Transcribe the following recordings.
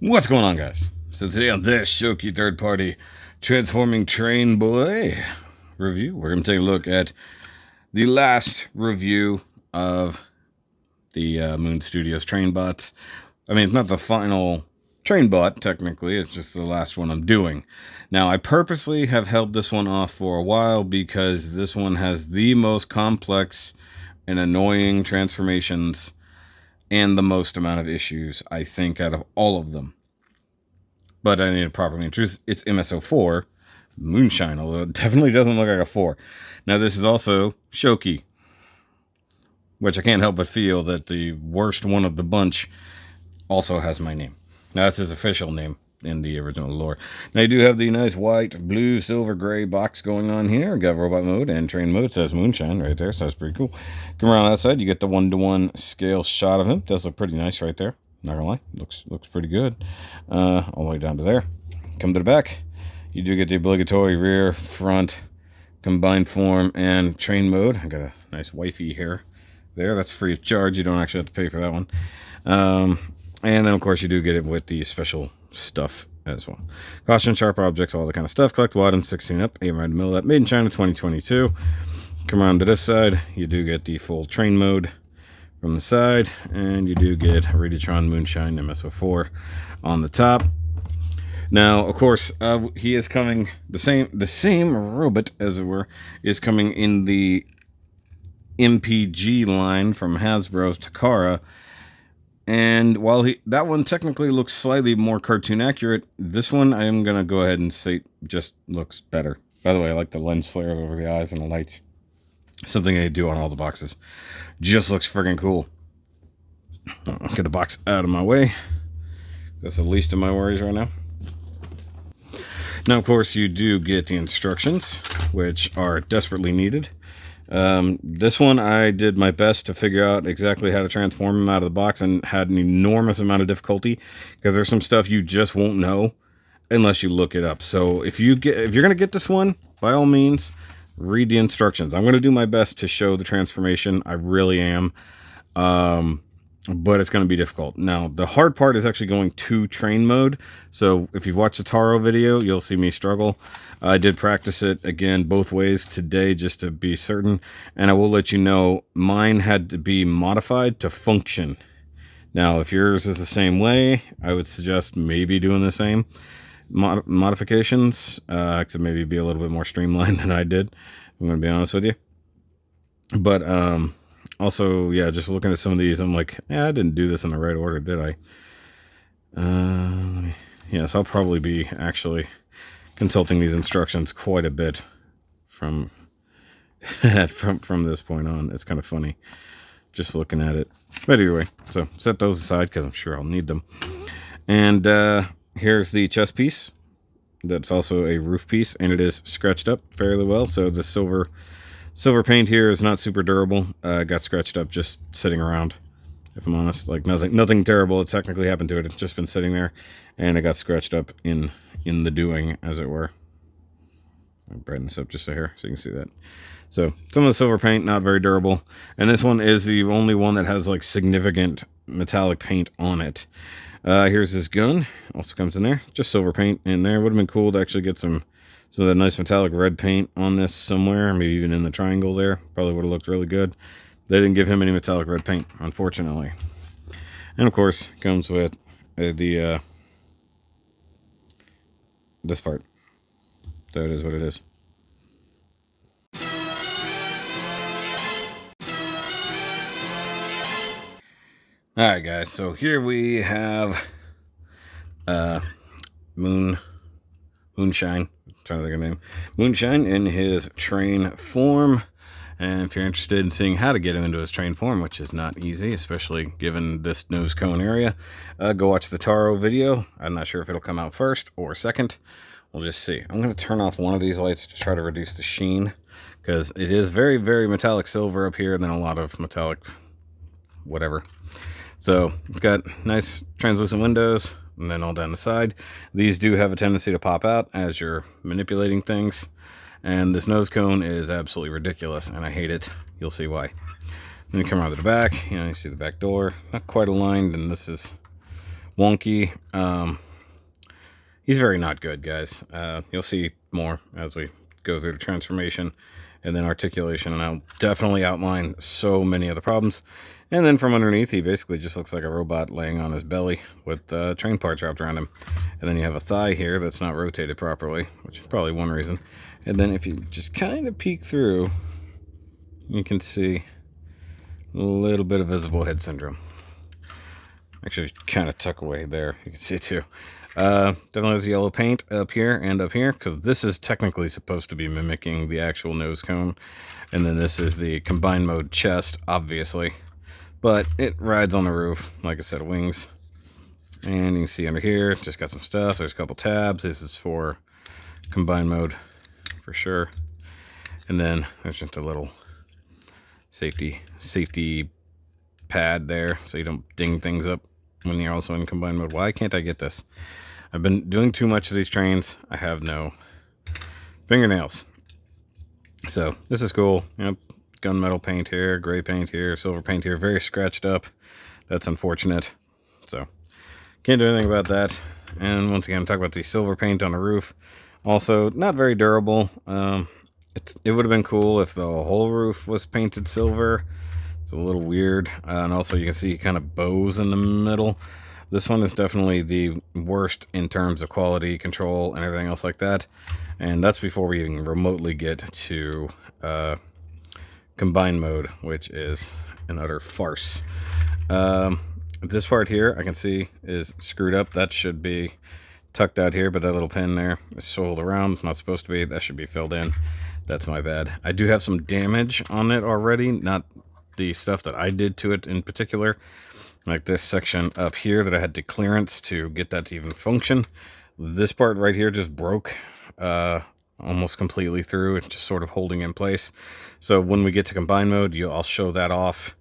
What's going on, guys? So today on this Shouki third-party transforming train boy review, we're going to take a look at the last review of the Moon Studios train bots. I mean, it's not the final train bot, technically. It's just the last one I'm doing. Now, I purposely have held this one off for a while because this one has the most complex and annoying transformations and the most amount of issues, I think, out of all of them. But I need to properly introduce. It's MS-04 Moonshine, although it definitely doesn't look like a 4. Now, this is also Shoki, which I can't help but feel that the worst one of the bunch also has my name. Now, that's his official name in the original lore. Now, you do have the nice white, blue, silver, gray box going on here. Got robot mode and train mode. It says Moonshine right there, so that's pretty cool. Come around that side, you get the 1-to-1 scale shot of him. Does look pretty nice right there. Not gonna lie, looks pretty good. All the way down to there. Come to the back. You do get the obligatory rear, front, combined form, and train mode. I got a nice wifey here. There, that's free of charge. You don't actually have to pay for that one. And then, of course, you do get it with the special stuff as well. Caution, sharp objects, all that kind of stuff. Collectible items, 16 up, 8 right in the middle of that. Made in China, 2022. Come around to this side. You do get the full train mode from the side, and you do get Radiatron Moonshine MS-04 on the top. Now, of course, he is coming, the same robot, as it were, is coming in the MPG line from Hasbro's Takara. And while that one technically looks slightly more cartoon accurate, this one I am going to go ahead and say just looks better. By the way, I like the lens flare over the eyes and the lights. Something they do on all the boxes. Just looks friggin' cool. I'll get the box out of my way. That's the least of my worries right now. Now, of course, you do get the instructions, which are desperately needed. This one, I did my best to figure out exactly how to transform him out of the box and had an enormous amount of difficulty because there's some stuff you just won't know unless you look it up. So if you're going to get this one, by all means, read the instructions. I'm going to do my best to show the transformation. I really am. But it's going to be difficult. Now, the hard part is actually going to train mode. So if you've watched the Taro video, you'll see me struggle. I did practice it again both ways today just to be certain. And I will let you know, mine had to be modified to function. Now, if yours is the same way, I would suggest maybe doing the same modifications. Except maybe be a little bit more streamlined than I did. I'm going to be honest with you. But, also, yeah, just looking at some of these, I'm like, yeah, I didn't do this in the right order, did I? Yes, I'll probably be actually consulting these instructions quite a bit from from this point on. It's kind of funny just looking at it. But anyway, so set those aside because I'm sure I'll need them. And here's the chest piece. That's also a roof piece, and it is scratched up fairly well. So the silver paint here is not super durable. Got scratched up just sitting around, if I'm honest. Like nothing terrible has technically happened to it. It's just been sitting there, and it got scratched up in the doing, as it were. I'll brighten this up just a hair so you can see that. So some of the silver paint, not very durable. And this one is the only one that has like significant metallic paint on it. Here's this gun. Also comes in there. Just silver paint in there. Would have been cool to actually get some of that nice metallic red paint on this somewhere, maybe even in the triangle there. Probably would have looked really good. They didn't give him any metallic red paint, unfortunately. And of course, comes with this part. So it is what it is. Alright guys, so here we have Moonshine. I'm trying to think of the name. Moonshine in his train form. And if you're interested in seeing how to get him into his train form, which is not easy, especially given this nose cone area, go watch the Taro video. I'm not sure if it'll come out first or second. We'll just see. I'm going to turn off one of these lights to try to reduce the sheen, because it is very, very metallic silver up here, and then a lot of metallic whatever. So it's got nice translucent windows, and then all down the side. These do have a tendency to pop out as you're manipulating things. And this nose cone is absolutely ridiculous, and I hate it. You'll see why. Then you come around to the back, you see the back door, not quite aligned, and this is wonky. He's very not good, guys. You'll see more as we go through the transformation and then articulation, and I'll definitely outline so many of the problems. And then from underneath, he basically just looks like a robot laying on his belly with train parts wrapped around him. And then you have a thigh here that's not rotated properly, which is probably one reason. And then if you just kind of peek through, you can see a little bit of visible head syndrome. Actually, kind of tuck away there. You can see it too. Definitely has yellow paint up here and up here, because this is technically supposed to be mimicking the actual nose cone. And then this is the combined mode chest, obviously. But it rides on the roof, like I said, wings. And you can see under here, just got some stuff. There's a couple tabs. This is for combined mode, for sure. And then there's just a little safety pad there, so you don't ding things up when you're also in combined mode. Why can't I get this? I've been doing too much of these trains. I have no fingernails. So this is cool. Yep, gunmetal paint here, gray paint here, silver paint here. Very scratched up. That's unfortunate. So can't do anything about that. And once again, talk about the silver paint on the roof. Also, not very durable. It would have been cool if the whole roof was painted silver. It's a little weird. And also you can see kind of bows in the middle. This one is definitely the worst in terms of quality control and everything else like that. And that's before we even remotely get to combined mode, which is an utter farce. This part here I can see is screwed up. That should be tucked out here, but that little pin there is soiled around. Not supposed to be. That should be filled in. That's my bad. I do have some damage on it already, not the stuff that I did to it in particular. Like this section up here that I had to clearance to get that to even function. This part right here just broke almost completely through. It's just sort of holding in place. So when we get to combined mode, I'll show that off.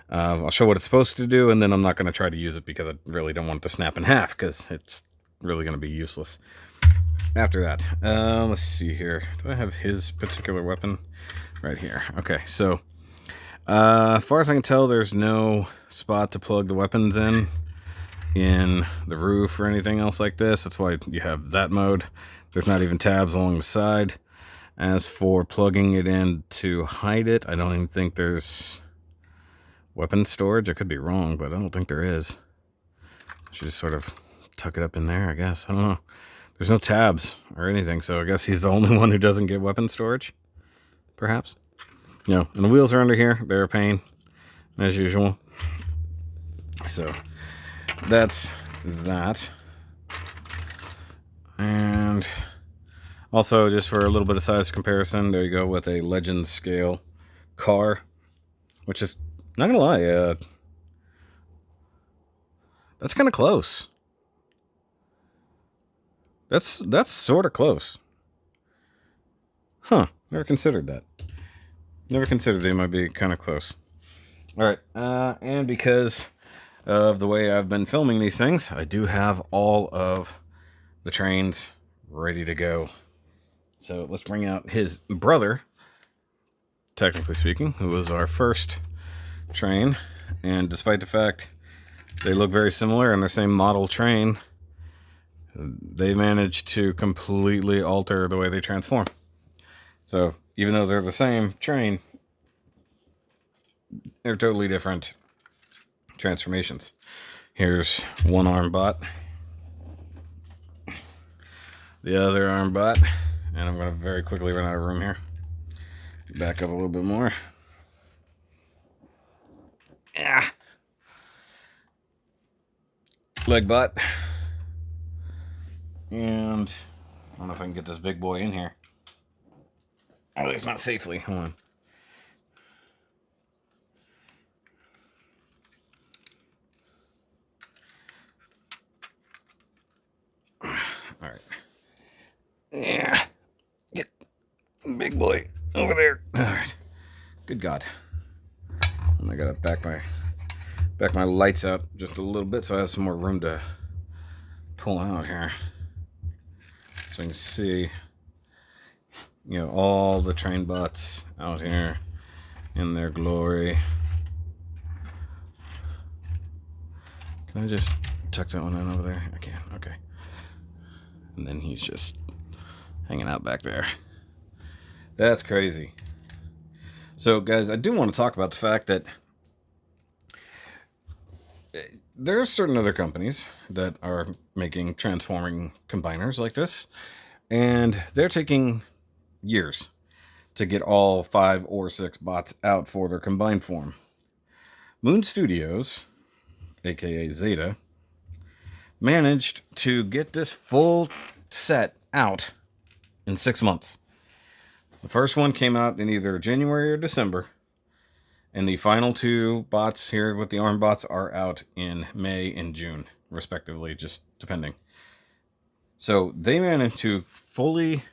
I'll show what it's supposed to do, and then I'm not going to try to use it because I really don't want it to snap in half, because it's really going to be useless after that. Let's see here. Do I have his particular weapon? Right here. Okay, so as far as I can tell, there's no spot to plug the weapons in the roof or anything else like this. That's why you have that mode. There's not even tabs along the side. As for plugging it in to hide it, I don't even think there's weapon storage. I could be wrong, but I don't think there is. I should just sort of tuck it up in there, I guess. I don't know. There's no tabs or anything, so I guess he's the only one who doesn't get weapon storage, perhaps. No, and the wheels are under here. They're a pain, as usual. So that's that. And also, just for a little bit of size comparison, there you go with a Legend scale car, which is, not gonna lie, that's kind of close. That's sort of close. Huh, never considered that. Never considered they might be kind of close. Alright, and because of the way I've been filming these things, I do have all of the trains ready to go. So let's bring out his brother, technically speaking, who was our first train. And despite the fact they look very similar and the same model train, they managed to completely alter the way they transform. So even though they're the same train, they're totally different transformations. Here's one arm bot, the other arm bot, and I'm going to very quickly run out of room here. Back up a little bit more. Yeah. Leg bot. And I don't know if I can get this big boy in here. At least not safely. Hold on. Alright. Yeah. Get big boy over there. Alright. Good God. And I gotta back my lights out just a little bit so I have some more room to pull out here. So you can see, you know, all the train bots out here in their glory. Can I just tuck that one in over there? I can. Okay. And then he's just hanging out back there. That's crazy. So, guys, I do want to talk about the fact that there are certain other companies that are making transforming combiners like this, and they're taking years to get all 5 or 6 bots out for their combined form. Moon Studios, aka Zeta, managed to get this full set out in 6 months. The first one came out in either January or December, and the final 2 bots here with the ARM bots are out in May and June, respectively, just depending. So they managed to fully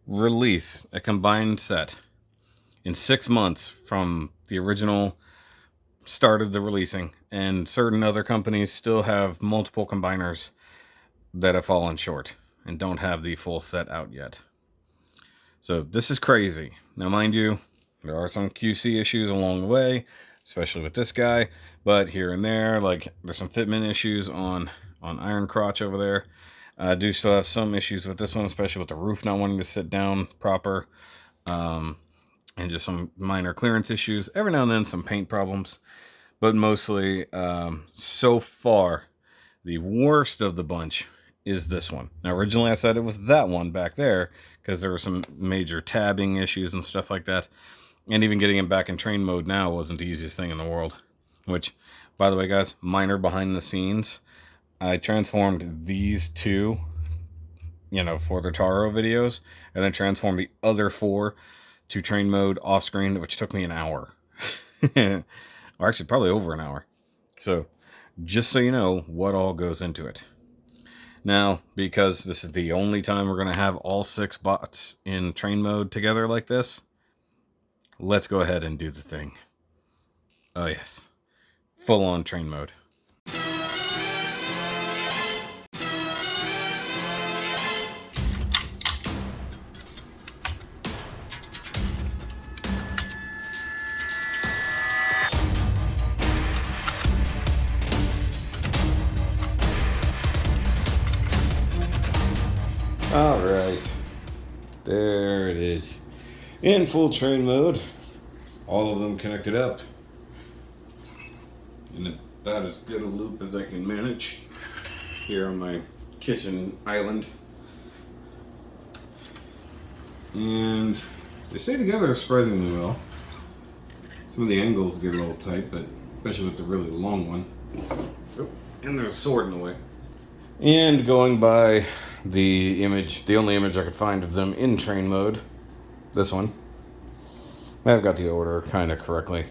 release a combined set in 6 months from the original start of the releasing, and certain other companies still have multiple combiners that have fallen short and don't have the full set out yet. So this is crazy. Now, mind you, there are some QC issues along the way, especially with this guy, but here and there, like there's some fitment issues on Iron Crotch over there. I do still have some issues with this one, especially with the roof not wanting to sit down proper, and just some minor clearance issues. Every now and then some paint problems, but mostly, so far, the worst of the bunch is this one. Now, originally I said it was that one back there because there were some major tabbing issues and stuff like that. And even getting him back in train mode now wasn't the easiest thing in the world. Which, by the way, guys, minor behind the scenes. I transformed these 2, for their Taro videos, and then transformed the other 4 to train mode off screen, which took me an hour. Or actually probably over an hour. So just so you know what all goes into it. Now, because this is the only time we're going to have all 6 bots in train mode together like this, let's go ahead and do the thing. Oh yes, full on train mode. All right, there it is, in full train mode. All of them connected up in about as good a loop as I can manage here on my kitchen island. And they stay together surprisingly well. Some of the angles get a little tight, but especially with the really long one. Oh, and there's a sword in the way. And going by the image, the only image I could find of them in train mode, this one, I've got the order kind of correctly.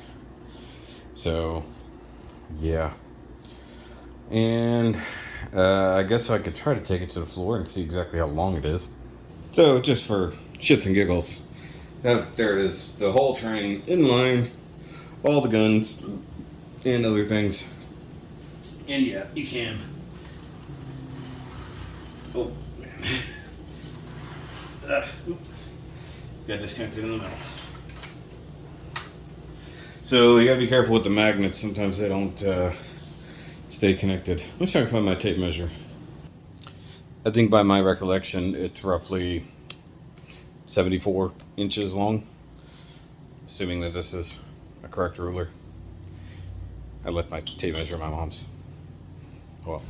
So, yeah. And I guess I could try to take it to the floor and see exactly how long it is. So, just for shits and giggles, there it is. The whole train in line, all the guns and other things. And yeah, you can. Oh, man. Got disconnected in the middle. So you gotta be careful with the magnets. Sometimes they don't stay connected. Let me see if I can find my tape measure. I think by my recollection, it's roughly 74 inches long. Assuming that this is a correct ruler. I left my tape measure at my mom's. Well.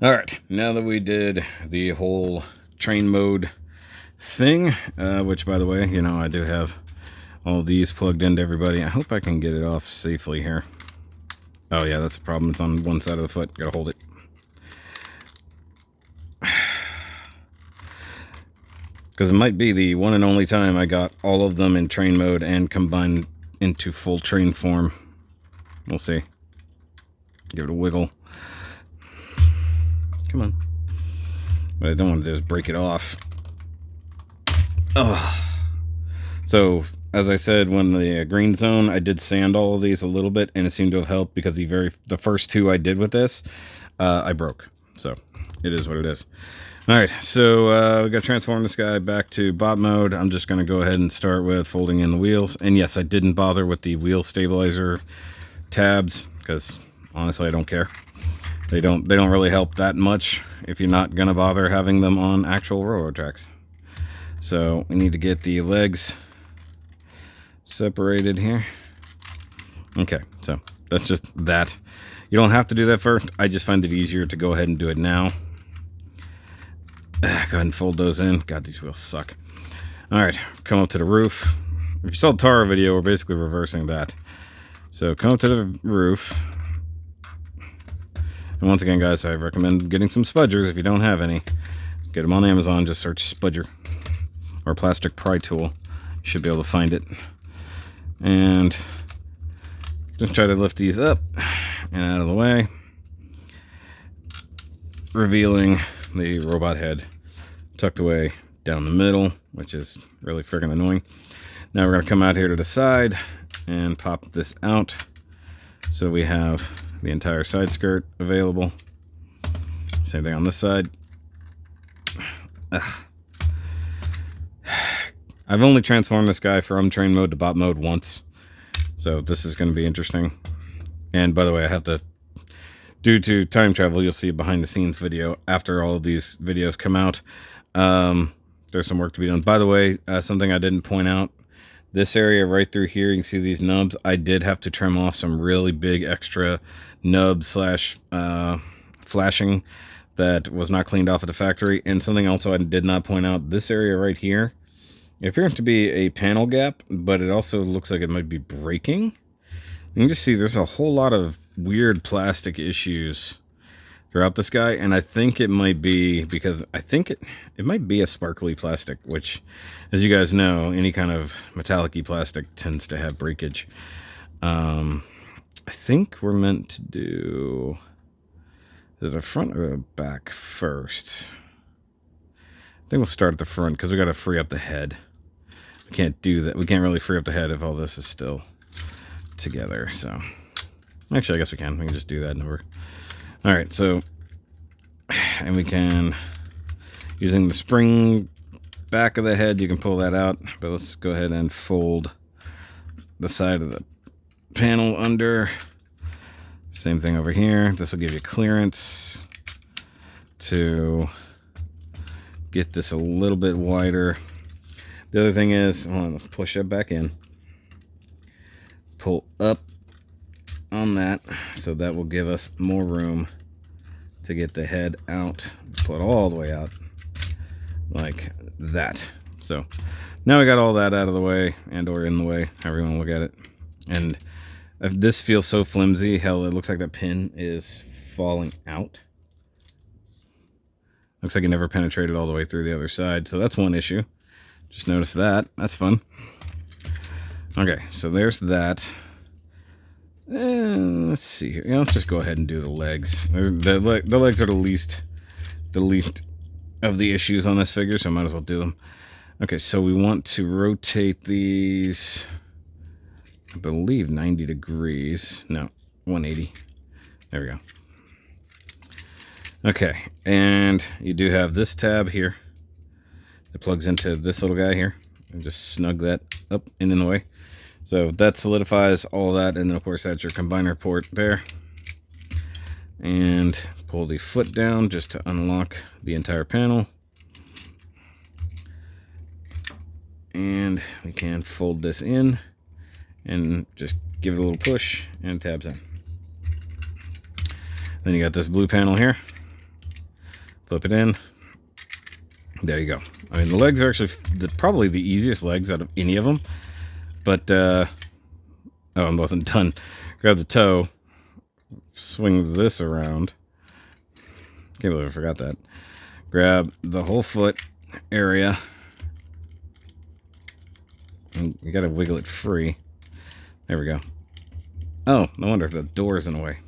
All right, now that we did the whole train mode thing, which by the way, I do have all these plugged into everybody. I hope I can get it off safely here. Oh yeah, that's the problem. It's on one side of the foot. Gotta hold it. Because it might be the one and only time I got all of them in train mode and combined into full train form. We'll see. Give it a wiggle. Come on. But I don't want to just break it off. Oh. So, as I said, when the green zone, I did sand all of these a little bit, and it seemed to have helped because the first two I did with this, I broke. So, it is what it is. Alright, so we got to transform this guy back to bot mode. I'm just going to go ahead and start with folding in the wheels. And yes, I didn't bother with the wheel stabilizer tabs, because honestly I don't care. They don't really help that much if you're not going to bother having them on actual railroad tracks. So we need to get the legs separated here. Okay, so that's just that. You don't have to do that first. I just find it easier to go ahead and do it now. Go ahead and fold those in. God, these wheels suck. Alright, come up to the roof. If you saw the Tara video, we're basically reversing that. So come up to the roof. And once again, guys, I recommend getting some spudgers if you don't have any. Get them on Amazon, just search spudger. Or plastic pry tool. You should be able to find it. And just try to lift these up and out of the way. Revealing the robot head tucked away down the middle, which is really friggin' annoying. Now we're going to come out here to the side and pop this out so we have the entire side skirt available. Same thing on this side. Ugh. I've only transformed this guy from train mode to bot mode once, so this is going to be interesting. And by the way, I have to, due to time travel, you'll see a behind the scenes video after all of these videos come out. There's some work to be done. By the way, something I didn't point out, this area right through here, you can see these nubs. I did have to trim off some really big extra nub slash flashing that was not cleaned off at the factory. And something also I did not point out, this area right here, it appears to be a panel gap, but it also looks like it might be breaking. You can just see there's a whole lot of weird plastic issues throughout this guy, and I think it might be because I think it might be a sparkly plastic, which, as you guys know, any kind of metallic-y plastic tends to have breakage. I think we're meant to do the front or the back first. I think we'll start at the front because we got to free up the head. We can't do that. We can't really free up the head if all this is still together. So actually, I guess we can. We can just do that number. All right. So, and we can, using the spring back of the head, you can pull that out. But let's go ahead and fold the side of the panel under. Same thing over here. This will give you clearance to get this a little bit wider. The other thing is, I want to push that back in. Pull up on that, so that will give us more room to get the head out. Pull it all the way out, like that. So now we got all that out of the way, and or in the way, however you want to look at it. And this feels so flimsy, hell, it looks like that pin is falling out. Looks like it never penetrated all the way through the other side, so that's one issue. Just noticed that. That's fun. Okay, so there's that. Let's see here. Yeah, let's just go ahead and do the legs. The legs are the least of the issues on this figure, so I might as well do them. Okay, so we want to rotate these, I believe 90 degrees. No, 180. There we go. Okay, and you do have this tab here. It plugs into this little guy here, and just snug that up and in the way. So that solidifies all that, and then of course that's your combiner port there. And pull the foot down just to unlock the entire panel. And we can fold this in and just give it a little push, and it tabs in. Then you got this blue panel here. Flip it in. There you go. I mean, the legs are actually probably the easiest legs out of any of them. But, oh, I wasn't done. Grab the toe. Swing this around. Can't believe I forgot that. Grab the whole foot area. And you gotta wiggle it free. There we go. Oh, no wonder the door's in the way.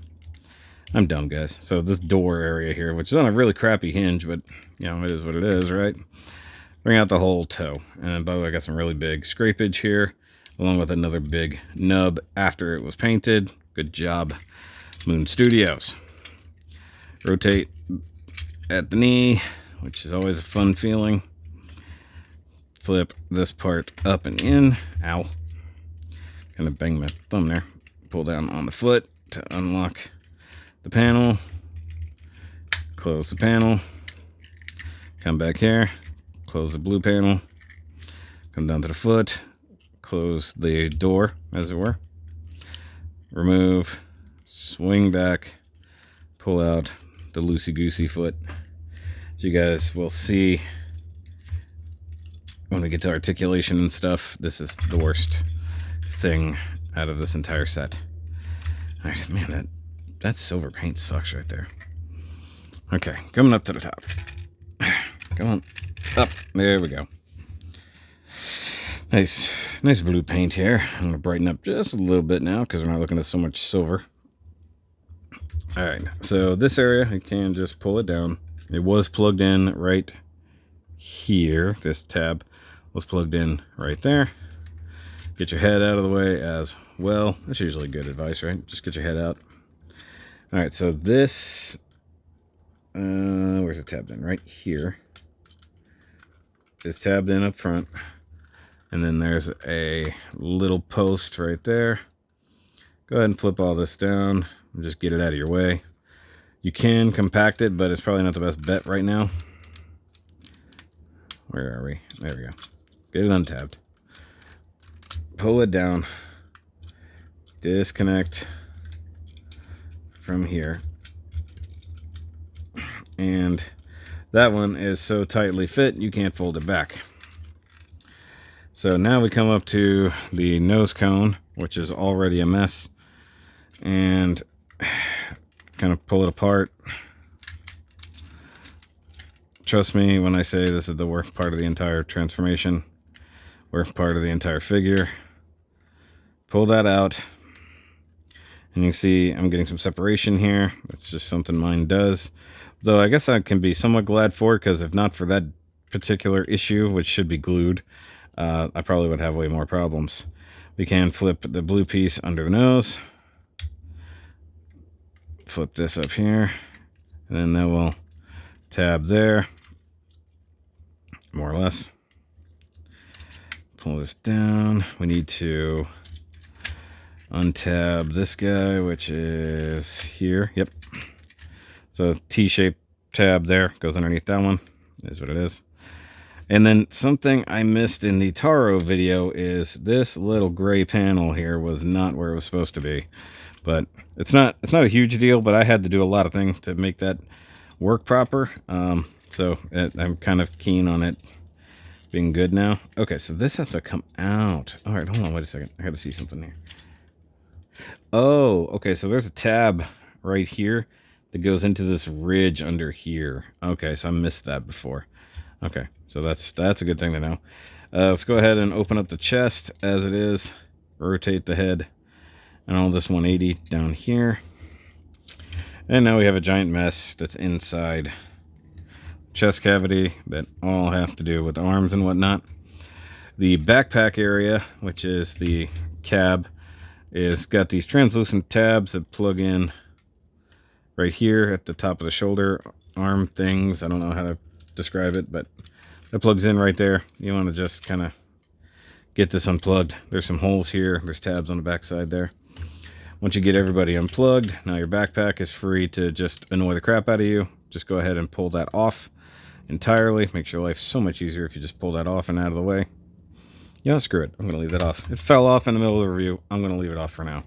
I'm dumb, guys. So this door area here, which is on a really crappy hinge, but, you know, it is what it is, right? bring out the whole toe. And by the way, I got some really big scrapage here, along with another big nub after it was painted. Good job, Moon Studios. Rotate at the knee, which is always a fun feeling. Flip this part up and in. Ow. Kind of bang my thumb there. Pull down on the foot to unlock the panel. Close the panel. Come back here. Close the blue panel. Come down to the foot. Close the door, as it were. Remove. Swing back. Pull out the loosey-goosey foot. As you guys will see when we get to articulation and stuff, this is the worst thing out of this entire set. Alright, man, that silver paint sucks right there. Okay, coming up to the top. Come on, up. There we go. Nice blue paint here. I'm gonna brighten up just a little bit now because we're not looking at so much silver. Alright, so this area, I can just pull it down. It was plugged in right here. This tab was plugged in right there. Get your head out of the way as well. That's usually good advice, right? Just get your head out. Alright, so this... where's it tabbed in? Right here. It's tabbed in up front. And then there's a little post right there. Go ahead and flip all this down and just get it out of your way. You can compact it, but it's probably not the best bet right now. Where are we? There we go. Get it untabbed. Pull it down. Disconnect from here. And that one is so tightly fit, you can't fold it back. So now we come up to the nose cone, which is already a mess. And kind of pull it apart. Trust me when I say this is the worst part of the entire transformation. Worst part of the entire figure. Pull that out. And you can see I'm getting some separation here. That's just something mine does. Though I guess I can be somewhat glad for it, because if not for that particular issue, which should be glued, I probably would have way more problems. We can flip the blue piece under the nose. Flip this up here. And then that will tab there. More or less. Pull this down. We need to untab this guy, which is here. Yep. So T-shaped tab there goes underneath that one. Is what it is. And then something I missed in the Taro video is this little gray panel here was not where it was supposed to be. But it's not a huge deal, but I had to do a lot of things to make that work proper. So I'm kind of keen on it being good now. Okay, so this has to come out. All right, hold on, wait a second. I got to see something here. Oh, okay, so there's a tab right here that goes into this ridge under here. Okay, so I missed that before. Okay, so that's a good thing to know. Let's go ahead and open up the chest as it is. Rotate the head and all this 180 down here. And now we have a giant mess that's inside chest cavity that all have to do with arms and whatnot. The backpack area, which is the cab, is got these translucent tabs that plug in right here at the top of the shoulder arm things. I don't know how to describe it, but that plugs in right there. You want to just kind of get this unplugged. There's some holes here. There's tabs on the back side there. Once you get everybody unplugged, now your backpack is free to just annoy the crap out of you. Just go ahead and pull that off entirely. Makes your life so much easier if you just pull that off and out of the way. Yeah, screw it. I'm going to leave that off. It fell off in the middle of the review. I'm going to leave it off for now.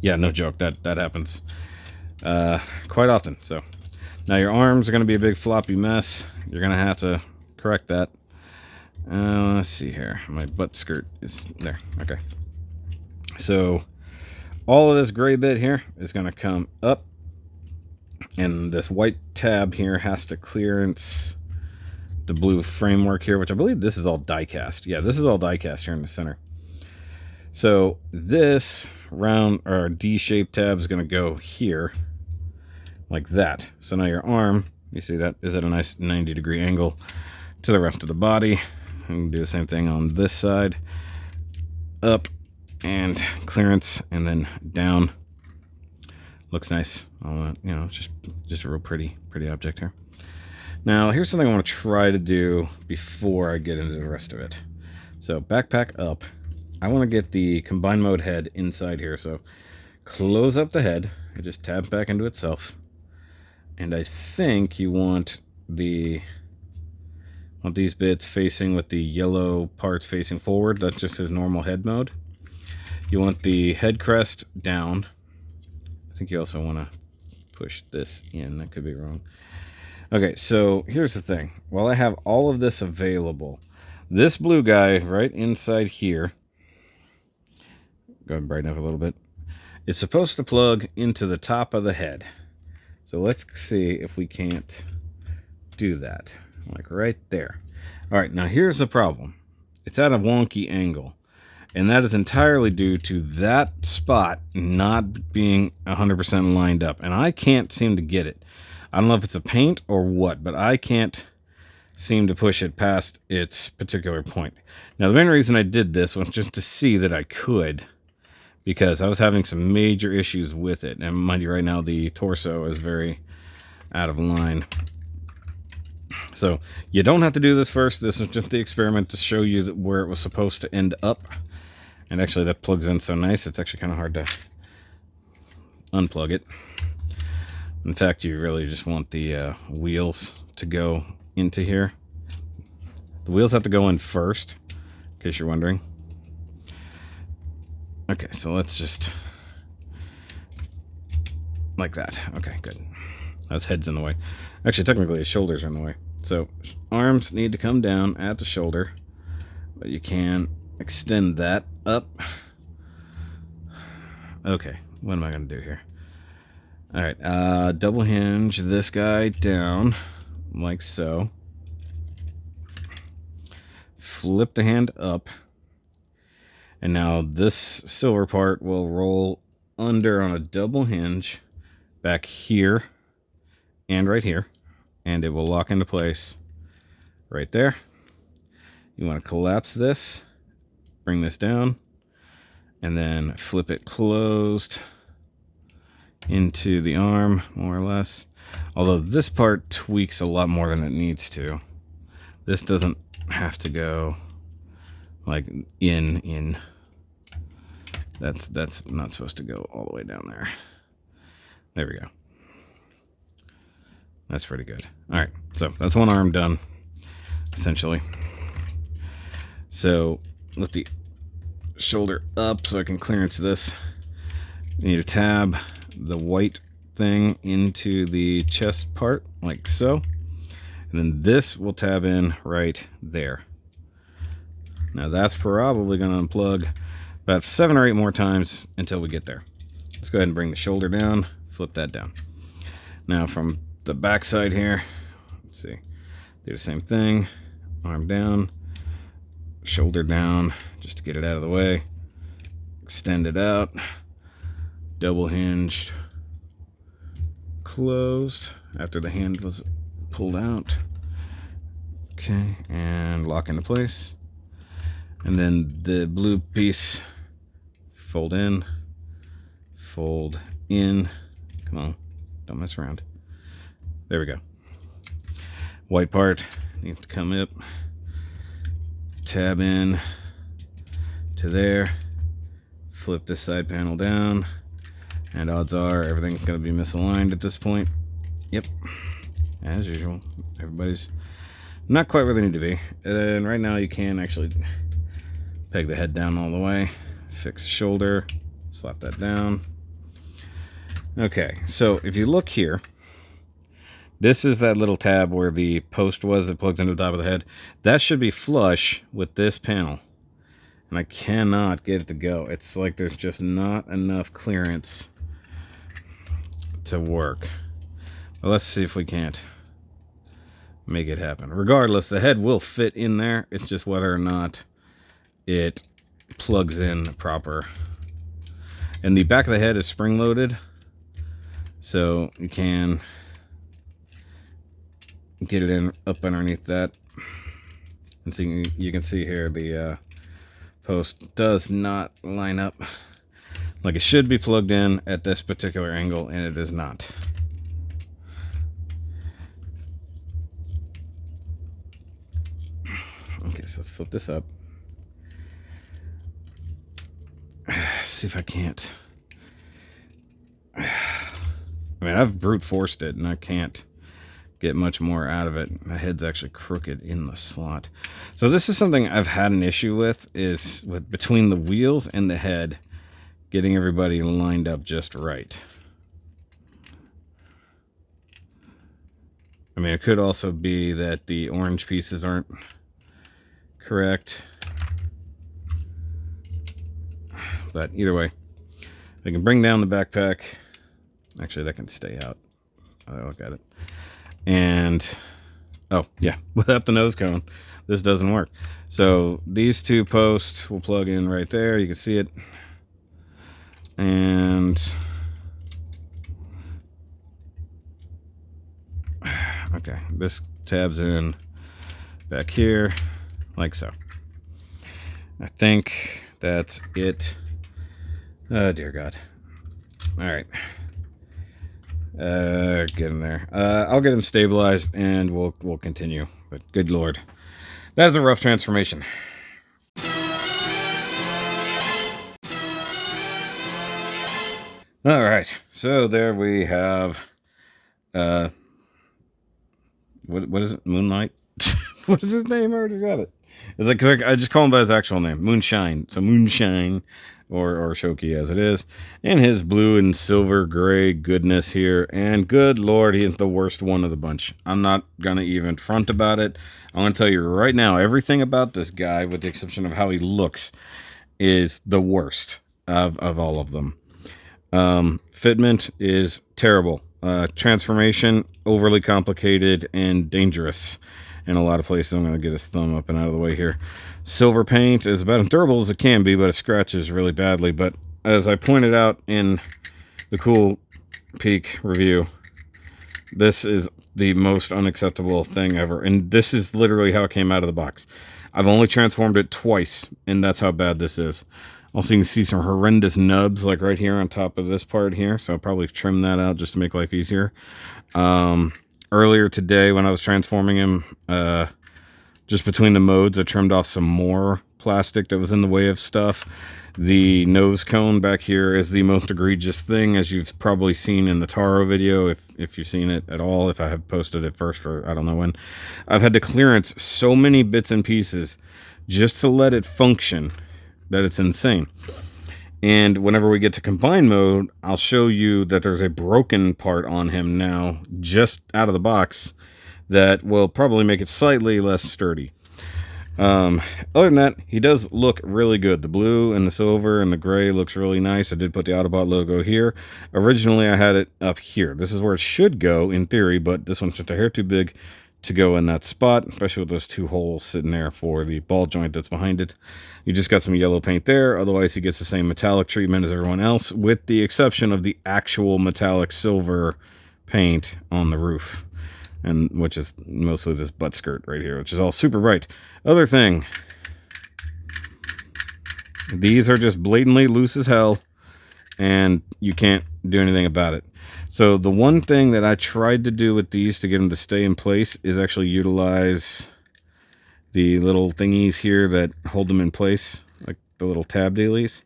Yeah, no joke. That happens quite often. So now your arms are going to be a big floppy mess. You're going to have to correct that. Let's see here. My butt skirt is there. Okay. So all of this gray bit here is going to come up. And this white tab here has to clearance the blue framework here, which I believe this is all die cast. Yeah, this is all die cast here in the center. So this round or D-shaped tab is going to go here like that. So now your arm You see that? Is at a nice 90-degree angle to the rest of the body. And do the same thing on this side. Up and clearance, and then down. Looks nice. You know, just a real pretty object here. Now, here's something I want to try to do before I get into the rest of it. So, backpack up. I want to get the combined mode head inside here. So, close up the head. It just tabs back into itself. And I think you want these bits facing with the yellow parts facing forward. That's just his normal head mode. You want the head crest down. I think you also want to push this in. That could be wrong. Okay, so here's the thing. While I have all of this available, this blue guy right inside here, go ahead and brighten up a little bit, is supposed to plug into the top of the head. So let's see if we can't do that. Like right there. All right, now here's the problem. It's at a wonky angle. And that is entirely due to that spot not being 100% lined up. And I can't seem to get it. I don't know if it's a paint or what, but I can't seem to push it past its particular point. Now, the main reason I did this was just to see that I could, because I was having some major issues with it. And mind you, right now, the torso is very out of line. So, you don't have to do this first. This is just the experiment to show you where it was supposed to end up. And actually, that plugs in so nice, it's actually kind of hard to unplug it. In fact, you really just want the wheels to go into here. The wheels have to go in first, in case you're wondering. Okay, so let's just... like that. Okay, good. His head's in the way. Actually, technically, his shoulders are in the way. So, arms need to come down at the shoulder. But you can extend that up. Okay, what am I going to do here? Alright, double hinge this guy down, like so. Flip the hand up. And now this silver part will roll under on a double hinge back here and right here. And it will lock into place right there. You want to collapse this, bring this down, and then flip it closed into the arm, more or less. Although this part tweaks a lot more than it needs to. This doesn't have to go like in. That's not supposed to go all the way down there. There we go. That's pretty good. All right, so that's one arm done, essentially. So lift the shoulder up so I can clearance this. You need to tab the white thing into the chest part, like so. And then this will tab in right there. Now that's probably going to unplug about 7 or 8 more times until we get there. Let's go ahead and bring the shoulder down, flip that down. Now from the back side here, let's see, do the same thing. Arm down, shoulder down, just to get it out of the way. Extend it out, double hinged, closed after the hand was pulled out. Okay, and lock into place. And then the blue piece, fold in. Come on, don't mess around. There we go. White part needs to come up, tab in to there, flip this side panel down, and odds are everything's going to be misaligned at this point. Yep, as usual. Everybody's not quite where they need to be. And right now you can actually peg the head down all the way, fix the shoulder, slap that down. Okay, so if you look here, this is that little tab where the post was that plugs into the top of the head. That should be flush with this panel. And I cannot get it to go. It's like there's just not enough clearance to work. But let's see if we can't make it happen. Regardless, the head will fit in there. It's just whether or not it plugs in proper. And the back of the head is spring-loaded. So you can get it in up underneath that. And so you can see here the post does not line up like it should be plugged in at this particular angle, and it is not. Okay, so let's flip this up. See if I can't. I mean, I've brute forced it, and I can't get much more out of it. My head's actually crooked in the slot. So this is something I've had an issue with, is with between the wheels and the head, getting everybody lined up just right. I mean, it could also be that the orange pieces aren't correct. But either way, I can bring down the backpack. Actually, that can stay out. I'll look at it. And, oh, yeah, without the nose cone, this doesn't work. So these two posts will plug in right there. You can see it. And, okay, this tabs in back here, like so. I think that's it. Oh, dear God. All right. Get in there. I'll get him stabilized and we'll continue. But good Lord, that is a rough transformation. All right, so there we have. What is it? Moonlight. What is his name? I already got it. It's like, 'cause I just call him by his actual name, Moonshine. So Moonshine, or Shoki as it is, and his blue and silver gray goodness here. And good Lord, he is the worst one of the bunch. I'm not gonna even front about it. I'm gonna tell you right now, everything about this guy, with the exception of how he looks, is the worst of all of them. Fitment is terrible. Transformation, overly complicated and dangerous in a lot of places. I'm going to get his thumb up and out of the way here. Silver paint is about as durable as it can be, but it scratches really badly. But as I pointed out in the Cool Peak review, this is the most unacceptable thing ever. And this is literally how it came out of the box. I've only transformed it twice, and that's how bad this is. Also, you can see some horrendous nubs, like right here on top of this part here. So I'll probably trim that out just to make life easier. Earlier today, when I was transforming him, just between the modes, I trimmed off some more plastic that was in the way of stuff. The nose cone back here is the most egregious thing, as you've probably seen in the Taro video, if you've seen it at all, if I have posted it first, or I don't know when. I've had to clearance so many bits and pieces just to let it function that it's insane. And whenever we get to combine mode, I'll show you that there's a broken part on him now, just out of the box, that will probably make it slightly less sturdy. Other than that, he does look really good. The blue and the silver and the gray looks really nice. I did put the Autobot logo here. Originally, I had it up here. This is where it should go, in theory, but this one's just a hair too big to go in that spot, especially with those two holes sitting there for the ball joint that's behind it. You just got some yellow paint there. Otherwise, he gets the same metallic treatment as everyone else, with the exception of the actual metallic silver paint on the roof, and which is mostly this butt skirt right here, which is all super bright. Other thing, these are just blatantly loose as hell, and you can't do anything about it. So the one thing that I tried to do with these to get them to stay in place is actually utilize the little thingies here that hold them in place, like the little tab dailies.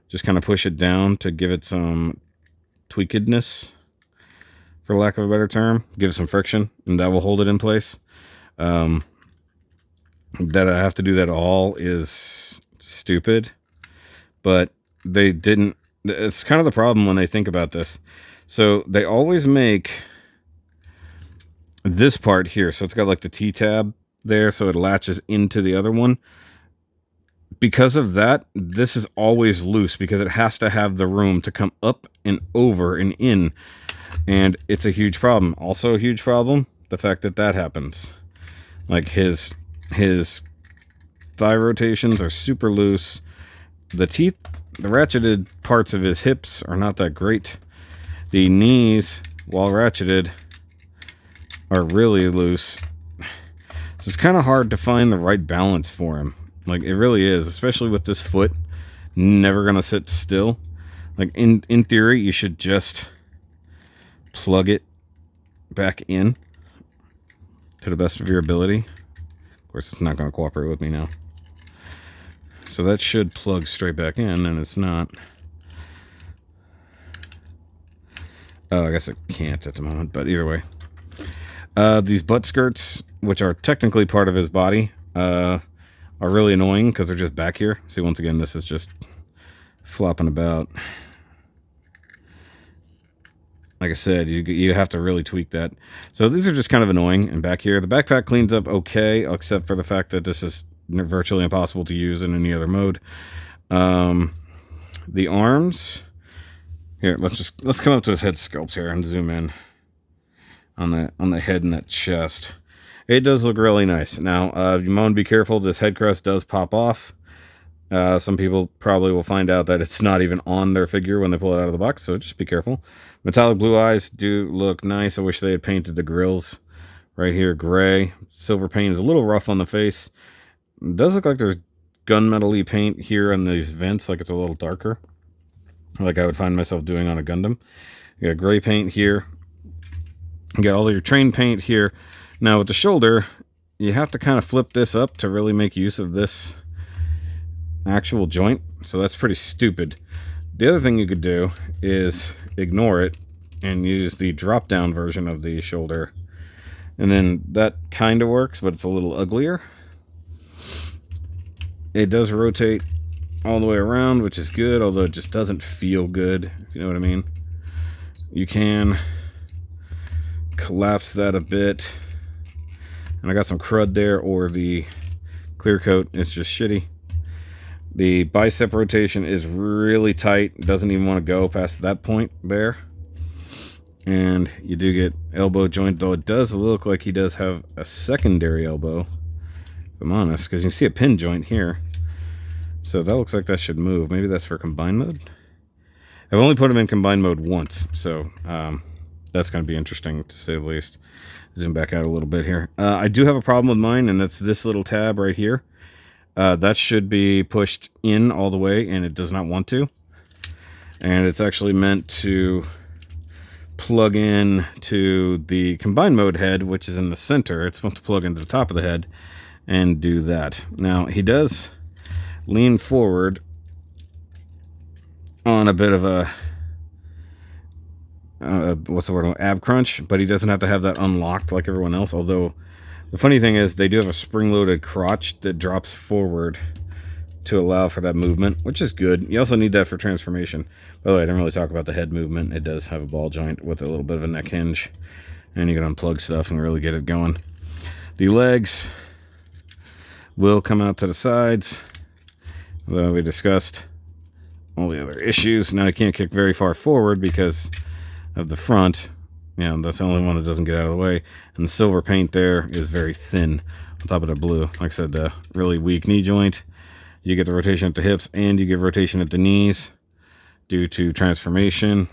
Just kind of push it down to give it some tweakedness, for lack of a better term. Give it some friction, and that will hold it in place. That I have to do that all is stupid, but they didn't. It's kind of the problem when they think about this. So they always make this part here, so it's got like the T-tab there, so it latches into the other one. Because of that, this is always loose, because it has to have the room to come up and over and in, and it's a huge problem. Also a huge problem, the fact that that happens. Like his thigh rotations are super loose. The ratcheted parts of his hips are not that great. The knees, while ratcheted, are really loose. So it's kind of hard to find the right balance for him. Like, it really is, especially with this foot never gonna sit still. Like, in theory, you should just plug it back in to the best of your ability. Of course, it's not gonna cooperate with me now. So that should plug straight back in, and it's not. Oh, I guess it can't at the moment, but either way. These butt skirts, which are technically part of his body, are really annoying because they're just back here. See, once again, this is just flopping about. Like I said, you have to really tweak that. So these are just kind of annoying. And back here, the backpack cleans up okay, except for the fact that this is virtually impossible to use in any other mode. The arms. Here, let's come up to his head sculpt here and zoom in on the head and that chest. It does look really nice. Now, you want to be careful. This head crest does pop off. Some people probably will find out that it's not even on their figure when they pull it out of the box, so just be careful. Metallic blue eyes do look nice. I wish they had painted the grills right here gray. Silver paint is a little rough on the face. It does look like there's gunmetal-y paint here on these vents, like it's a little darker, like I would find myself doing on a Gundam. You got gray paint here. You got all of your train paint here. Now with the shoulder, you have to kind of flip this up to really make use of this actual joint, so that's pretty stupid. The other thing you could do is ignore it and use the drop down version of the shoulder, and then that kind of works, but it's a little uglier. It does rotate all the way around, which is good, although it just doesn't feel good, if you know what I mean. You can collapse that a bit, and I got some crud there, or the clear coat, it's just shitty. The bicep rotation is really tight. It doesn't even want to go past that point there. And you do get elbow joint, though it does look like he does have a secondary elbow, if I'm honest, because you can see a pin joint here. So that looks like that should move. Maybe that's for combined mode. I've only put him in combined mode once, so that's going to be interesting, to say the least. Zoom back out a little bit here. I do have a problem with mine, and that's this little tab right here. That should be pushed in all the way, and it does not want to. And it's actually meant to plug in to the combined mode head, which is in the center. It's supposed to plug into the top of the head and do that. Now, he does lean forward on a bit of a what's the word, ab crunch, but he doesn't have to have that unlocked like everyone else, although the funny thing is they do have a spring-loaded crotch that drops forward to allow for that movement, which is good. You also need that for transformation. By the way, I didn't really talk about the head movement. It does have a ball joint with a little bit of a neck hinge, and you can unplug stuff and really get it going. The legs will come out to the sides, although we discussed all the other issues. Now, I can't kick very far forward because of the front. Yeah, that's the only one that doesn't get out of the way. And the silver paint there is very thin on top of the blue. Like I said, the really weak knee joint. You get the rotation at the hips, and you get rotation at the knees due to transformation.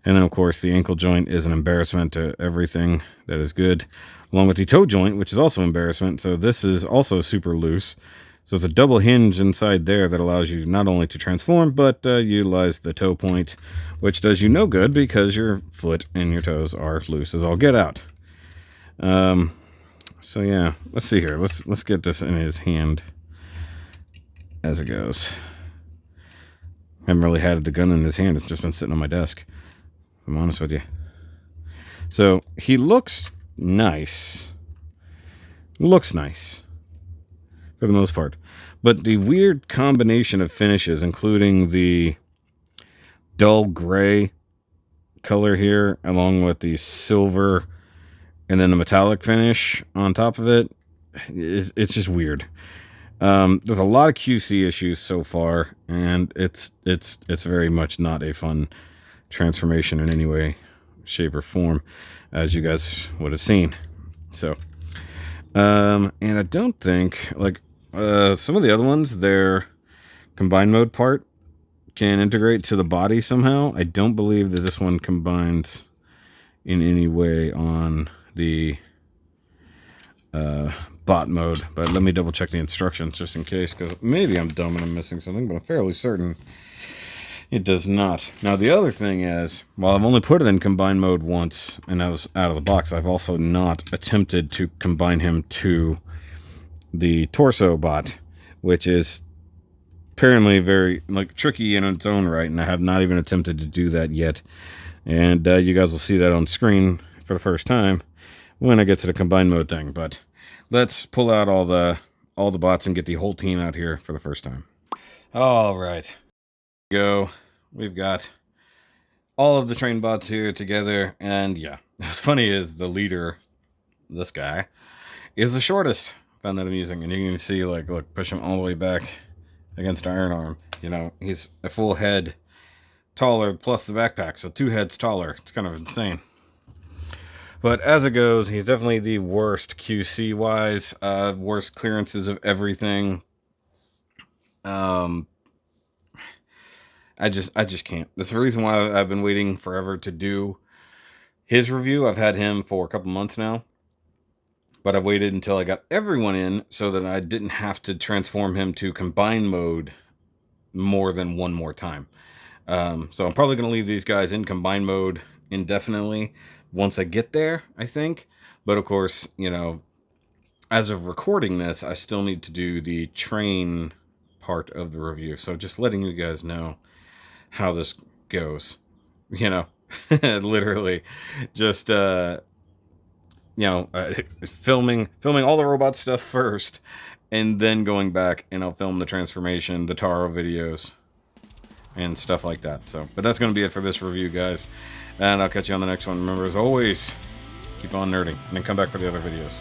And then, of course, the ankle joint is an embarrassment to everything that is good, along with the toe joint, which is also embarrassment. So this is also super loose. So it's a double hinge inside there that allows you not only to transform, but utilize the toe point, which does you no good because your foot and your toes are loose as all get out. So yeah, let's see here. Let's get this in his hand as it goes. I haven't really had the gun in his hand. It's just been sitting on my desk, if I'm honest with you. So he looks nice. Looks nice for the most part. But the weird combination of finishes, including the dull gray color here, along with the silver and then the metallic finish on top of it, it's just weird. There's a lot of QC issues so far, and it's very much not a fun transformation in any way, shape, or form, as you guys would have seen. So, and I don't think, like, some of the other ones, their combined mode part can integrate to the body somehow. I don't believe that this one combines in any way on the bot mode, but let me double check the instructions just in case, because maybe I'm dumb and I'm missing something, but I'm fairly certain it does not. Now, the other thing is, while I've only put it in combine mode once, and I was out of the box, I've also not attempted to combine him to the torso bot, which is apparently very tricky in its own right, and I have not even attempted to do that yet. And you guys will see that on screen for the first time when I get to the combine mode thing. But let's pull out all the bots and get the whole team out here for the first time. All right. Go. We've got all of the train bots here together, and yeah, what's funny is the leader, this guy, is the shortest. Found that amusing, and you can see, like, look, push him all the way back against Iron Arm. You know, he's a full head taller plus the backpack, so 2 heads taller. It's kind of insane. But as it goes, he's definitely the worst QC wise, worst clearances of everything. I just can't. That's the reason why I've been waiting forever to do his review. I've had him for a couple months now, but I've waited until I got everyone in so that I didn't have to transform him to combine mode more than one more time. So I'm probably going to leave these guys in combine mode indefinitely once I get there, I think. But of course, you know, as of recording this, I still need to do the train part of the review. So just letting you guys know how this goes, you know, literally just, you know, filming all the robot stuff first, and then going back and I'll film the transformation, the Taro videos, and stuff like that. So, but that's going to be it for this review, guys, and I'll catch you on the next one. Remember, as always, keep on nerding, and then come back for the other videos.